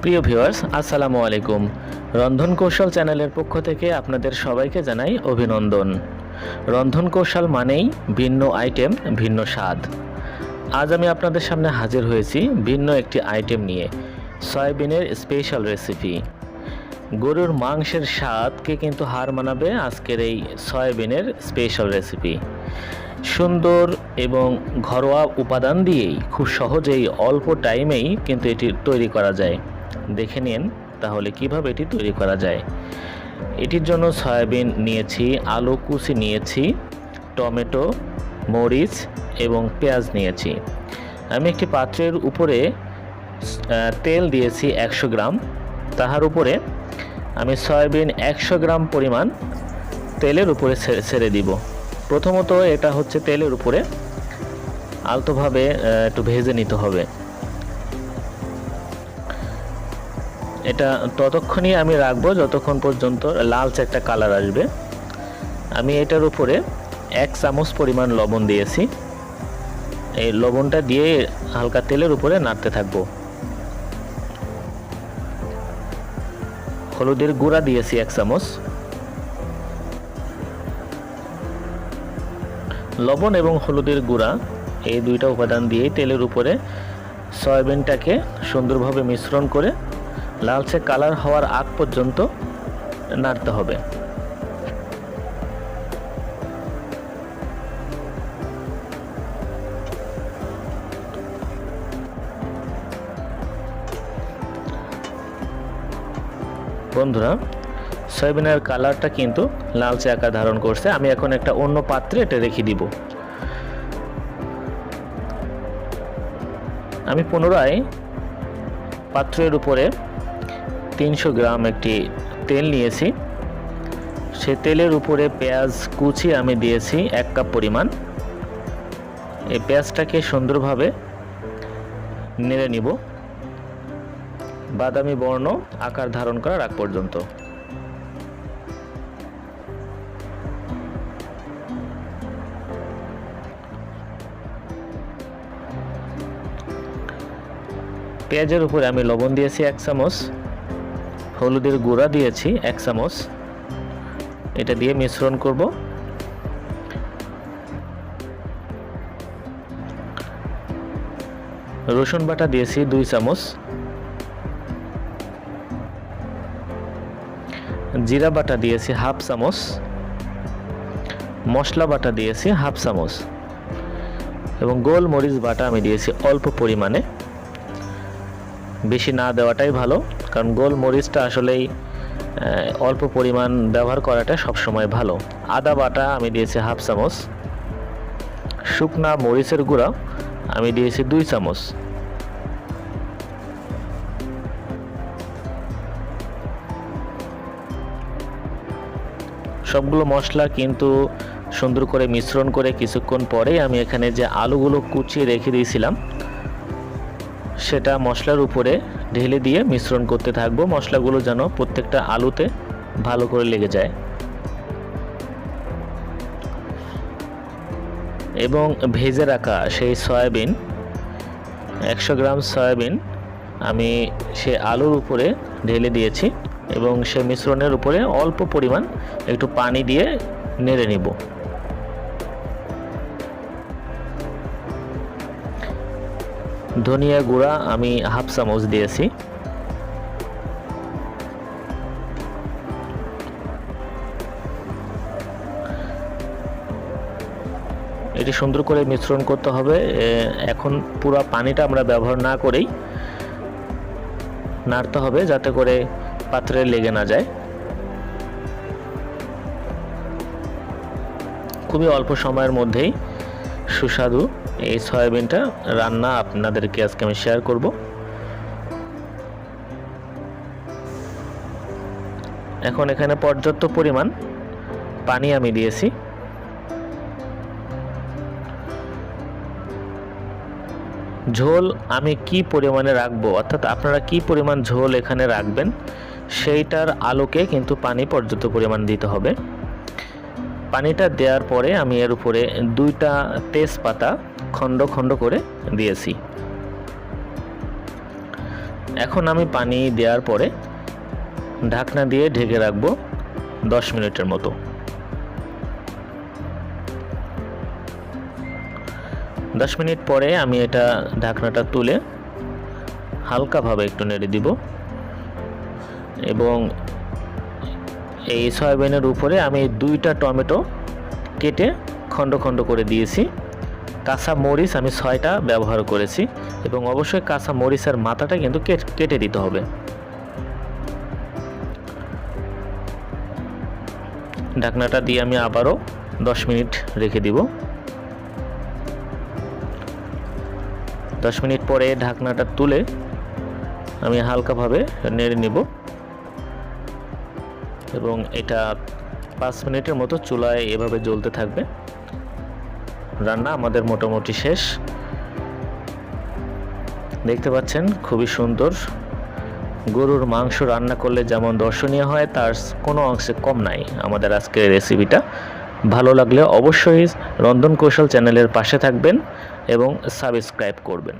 প্রিয় ভিউয়ার্স, আসসালামু আলাইকুম। রন্ধন কৌশল চ্যানেলের পক্ষ থেকে আপনাদের সবাইকে জানাই অভিনন্দন। রন্ধন কৌশল মানেই ভিন্ন আইটেম, ভিন্ন স্বাদ। আজ আমি আপনাদের সামনে হাজির হয়েছি ভিন্ন একটি আইটেম নিয়ে, সয়াবিনের স্পেশাল রেসিপি। গরুর মাংসের স্বাদকে কিন্তু হার মানাবে আজকের এই সয়াবিনের স্পেশাল রেসিপি। সুন্দর এবং ঘরোয়া উপাদান দিয়েই খুব সহজেই অল্প টাইমেই কিন্তু এটি তৈরি করা যায়। দেখে নিন তাহলে কিভাবে এটি তৈরি করা যায়। এটির জন্য সয়াবিন নিয়েছি, আলু কুচি নিয়েছি, টমেটো, মরিচ এবং পেঁয়াজ নিয়েছি। আমি একটি পাত্রের উপরে তেল দিয়েছি 100 গ্রাম। তাহার উপরে আমি সয়াবিন 100 গ্রাম পরিমাণ তেলের উপরে ছেড়ে দিব। প্রথমত এটা হচ্ছে তেলের উপরে আলতোভাবে একটু ভেজে নিতে হবে। এটা ততক্ষণই আমি রাখবো যতক্ষণ পর্যন্ত লালচে একটা কালার আসবে। আমি এটার উপরে 1 চামচ পরিমাণ লবণ দিয়েছি। এই লবণটা দিয়ে হালকা তেলের উপরে নাড়তে থাকবো। হলুদের গুঁড়া দিয়েছি 1 চামচ। লবণ এবং হলুদের গুঁড়া এই দুইটা উপাদান দিয়ে তেলের উপরে সয়াবিনটাকে সুন্দরভাবে মিশ্রণ করে লালচে কালার হওয়ার আগ পর্যন্ত নাড়তে হবে। বন্ধুরা, সয়াবিনের কালারটা কিন্তু লালচে আকার ধারণ করছে। আমি এখন একটা অন্য পাত্রে এটা রেখে দিব। আমি পুনরায় পাত্রের উপরে 300 গ্রাম একটি তেল নিয়েছি। সে তেলের উপরে পেঁয়াজ কুচি আমি দিয়েছি 1 কাপ পরিমাণ। এই পেঁয়াজটাকে সুন্দরভাবে নেড়ে নিব বাদামি বর্ণ আকার ধারণ করার আগ পর্যন্ত। পেঁয়াজের উপরে আমি লবণ দিয়েছি 1 চামচ, হলুদের গুঁড়া দিয়েছি 1 চামচ। এটা দিয়ে মিশ্রণ করব। রসুন বাটা দিয়েছি 2 চামচ, জিরা বাটা দিয়েছি 1/2 চামচ, মশলা বাটা দিয়েছি 1/2 চামচ এবং গোলমরিচ বাটা আমি দিয়েছি অল্প পরিমাণে। বেশি না দেওয়াটাই ভালো, কারণ গোলমরিচটা আসলেই অল্প পরিমাণ ব্যবহার করাটা সবসময় ভালো। আদা বাটা আমি দিয়েছি 1/2 চামচ, শুকনা মরিচের গুঁড়া আমি দিয়েছি 2 চামচ। সবগুলো মশলা কিন্তু সুন্দর করে মিশ্রণ করে কিছুক্ষণ পরে আমি এখানে যে আলুগুলো কুচিয়ে রেখে দিয়েছিলাম সেটা মশলার উপরে ঢেলে দিয়ে মিশ্রণ করতে থাকবো। মশলাগুলো যেন প্রত্যেকটা আলুতে ভালো করে লেগে যায়। এবং ভেজে রাখা সেই সয়াবিন 100 গ্রাম সয়াবিন আমি সে আলুর উপরে ঢেলে দিয়েছি এবং সে মিশ্রণের উপরে অল্প পরিমাণ একটু পানি দিয়ে নেড়ে নিব। ধনিয়া গুঁড়া আমি 1/2 চামচ দিয়েছি। এটি সুন্দর করে মিশ্রণ করতে হবে। এখন পুরো পানিটা আমরা ব্যবহার না করেই নাড়তে হবে যাতে করে পাত্রে লেগে না যায়। খুবই অল্প সময়ের মধ্যেই সুস্বাদু এই সয়াবিনটা রান্না আপনাদেরকে আজকে আমি শেয়ার করব। এখন এখানে পর্যাপ্ত পরিমাণ পানি আমি দিয়েছি। ঝোল আমি কি পরিমাণে রাখবো, অর্থাৎ আপনারা কি পরিমাণ ঝোল এখানে রাখবেন সেইটার আলোকে কিন্তু পানি পর্যাপ্ত পরিমাণ দিতে হবে। পানিটা দেওয়ার পরে আমি এর উপরে 2টা তেজপাতা খণ্ড খণ্ড করে দিয়েছি। এখন আমি পানি দেওয়ার পরে ঢাকনা দিয়ে ঢেকে রাখবো 10 মিনিটের মতো। 10 মিনিট পরে আমি এটা ঢাকনাটা তুলে হালকাভাবে একটু নেড়ে দিব এবং এই সয়াবিনের উপরে আমি 2টা টমেটো কেটে খণ্ড খণ্ড করে দিয়েছি। কাঁচা মরিচ আমি 6টা ব্যবহার করেছি এবং অবশ্যই কাঁচা মরিচের মাথাটা কিন্তু কেটে দিতে হবে। ঢাকনাটা দিয়ে আমি আবারও 10 মিনিট রেখে দিব। 10 মিনিট পরে ঢাকনাটা তুলে আমি হালকাভাবে নেড়ে নেব এবং এটা 5 মিনিটের মতো চুলায় এভাবে জ্বলতে থাকবে। রান্না আমাদের মোটামুটি শেষ। দেখতে পাচ্ছেন খুবই সুন্দর। গরুর মাংস রান্না করলে যেমন দর্শনীয় হয় তার কোনো অংশে কম নাই আমাদের আজকের রেসিপিটা। ভালো লাগলে অবশ্যই রন্ধন কৌশল চ্যানেলের পাশে থাকবেন এবং সাবস্ক্রাইব করবেন।